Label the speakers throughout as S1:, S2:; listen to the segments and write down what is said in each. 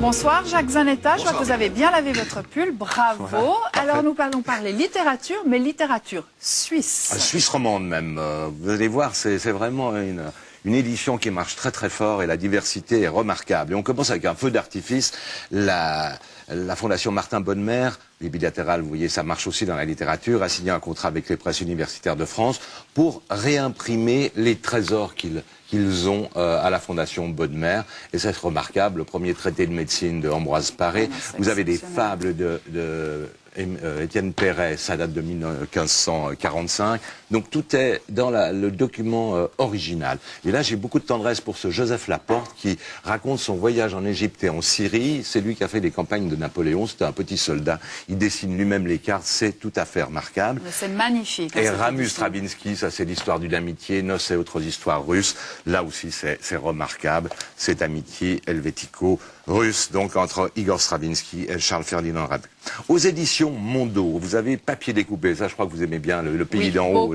S1: Bonsoir Jacques Zanetta, je vois que vous avez bien lavé votre pull, bravo.
S2: Voilà,
S1: alors nous allons parler littérature, mais littérature suisse.
S2: Suisse romande même, vous allez voir, c'est vraiment une édition qui marche très très fort et la diversité est remarquable. Et on commence avec un feu d'artifice, la Fondation Martin Bonnemer, les bilatérales, vous voyez, ça marche aussi dans la littérature, a signé un contrat avec les presses universitaires de France pour réimprimer les trésors qu'ils ont à la Fondation Bonnemer. Et c'est remarquable, le premier traité de médecine de Ambroise Paré. Vous avez des fables de Étienne Perret, ça date de 1545. Donc tout est dans le document original. Et là, j'ai beaucoup de tendresse pour ce Joseph Laporte qui raconte son voyage en Égypte et en Syrie. C'est lui qui a fait les campagnes de Napoléon. C'était un petit soldat. Il dessine lui-même les cartes. C'est tout à fait remarquable.
S1: C'est magnifique.
S2: Et Ramus Stravinsky, ça c'est l'histoire d'une amitié. Noces et autres histoires russes. Là aussi, c'est remarquable. Cette amitié helvético-russe, donc entre Igor Stravinsky et Charles-Ferdinand Rabu. Aux éditions Mondo, vous avez Papier découpé. Ça, je crois que vous aimez bien le pays d'en haut.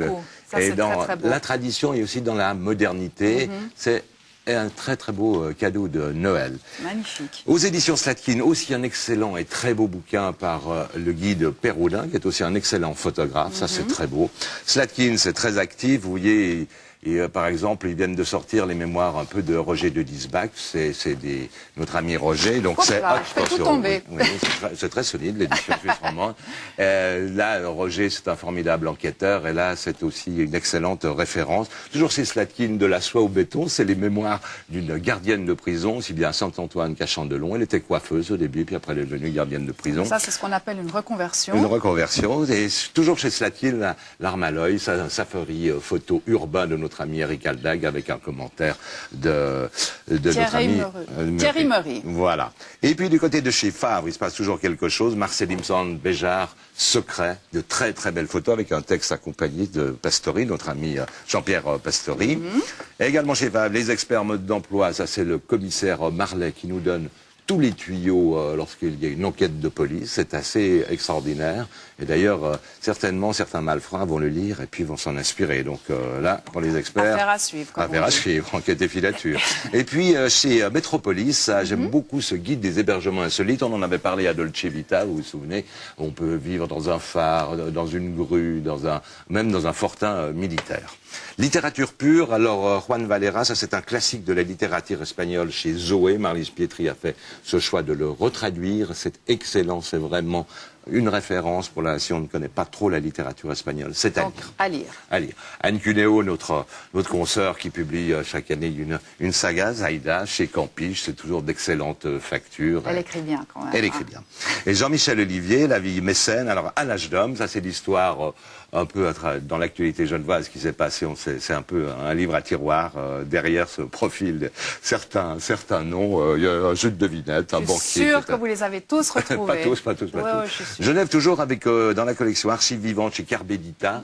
S1: Ça,
S2: et dans
S1: très, très beau.
S2: la tradition et aussi dans la modernité. C'est un très très beau cadeau de Noël.
S1: Magnifique.
S2: Aux éditions Slatkin, aussi un excellent et très beau bouquin par le guide Péroudin, qui est aussi un excellent photographe. Ça, c'est très beau. Slatkin, c'est très actif. Vous voyez, et par exemple, ils viennent de sortir les mémoires un peu de Roger de Disbach. C'est notre ami Roger. Donc c'est
S1: tout tomber.
S2: Oui, c'est très solide, l'édition suisse romande. Là, Roger, c'est un formidable enquêteur. Et là, c'est aussi une excellente référence. Toujours chez Slatkin, de la soie au béton. C'est les mémoires d'une gardienne de prison, aussi bien à Saint-Antoine qu'à Chandelon. Elle était coiffeuse au début, puis après elle est devenue gardienne de prison.
S1: Ça, c'est ce qu'on appelle une reconversion.
S2: Une reconversion. Et toujours chez Slatkin, l'arme à l'œil, safari photo urbain de notre ami Eric Aldag avec un commentaire de notre ami
S1: Thierry Meury.
S2: Voilà. Et puis du côté de chez Favre, il se passe toujours quelque chose. Marcel Imson, Béjart, Secret, de très très belles photos avec un texte accompagné de Pastori, notre ami Jean-Pierre Pastori. Et également chez Favre, les experts mode d'emploi, ça c'est le commissaire Marlet qui nous donne tous les tuyaux lorsqu'il y a une enquête de police. C'est assez extraordinaire. Et d'ailleurs, certainement, certains malfrats vont le lire et puis vont s'en inspirer. Donc là, pour les experts...
S1: Affaire à suivre.
S2: Affaire à suivre, enquête et filature. Et puis, chez Métropolis, j'aime beaucoup ce guide des hébergements insolites. On en avait parlé à Dolce Vita, vous vous souvenez. On peut vivre dans un phare, dans une grue, même dans un fortin militaire. Littérature pure, alors Juan Valera, ça c'est un classique de la littérature espagnole chez Zoé. Marlise Pietri a fait ce choix de le retraduire. C'est excellent, c'est vraiment une référence pour si on ne connaît pas trop la littérature espagnole. C'est à lire. À lire. Anne Cuneo, notre consoeur qui publie chaque année une saga, Zaïda, chez Campiche. C'est toujours d'excellentes factures.
S1: Elle écrit bien quand même.
S2: Elle écrit bien. Et Jean-Michel Olivier, La vie mécène. Alors, à l'âge d'homme, ça c'est l'histoire un peu dans l'actualité genevoise qui s'est passé. C'est un peu un livre à tiroir. Derrière ce profil, certains noms. Il y a un jeu de devinettes, un banquier.
S1: Je suis sûr que vous les avez tous retrouvés.
S2: Pas tous.
S1: Ouais, je suis sûr.
S2: Genève toujours avec dans la collection Archives vivantes chez Carbedita,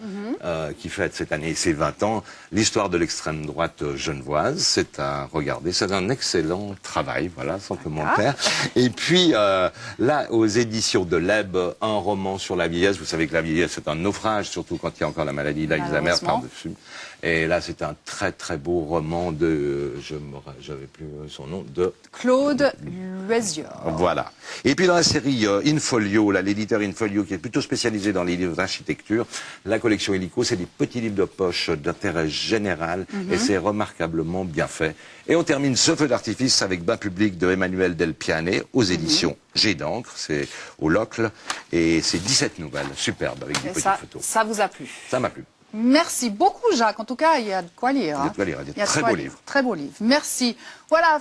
S2: qui fête cette année ses 20 ans, l'histoire de l'extrême droite genevoise. C'est à regarder, c'est un excellent travail, voilà, sans commentaire. Et puis là, aux éditions de l'Eb, un roman sur la vieillesse. Vous savez que la vieillesse, c'est un naufrage, surtout quand il y a encore la maladie d'Alzheimer par-dessus. Et là, c'est un très très beau roman de, j'avais plus son nom, de
S1: Claude Loisior.
S2: Voilà. Et puis dans la série Infolio, l'éditeur Infolio qui est plutôt spécialisé dans les livres d'architecture, la collection Illico, c'est des petits livres de poche d'intérêt général et c'est remarquablement bien fait. Et on termine ce feu d'artifice avec Bain public de Emmanuel Del Piane aux éditions Jet d'encre, c'est au Locle et c'est 17 nouvelles, superbes avec des petites photos.
S1: Ça vous a plu?
S2: Ça m'a plu.
S1: Merci beaucoup Jacques, en tout cas il y a de quoi lire.
S2: Il y a de quoi lire, il y a de très beaux livres.
S1: Très beaux livres, merci. Voilà.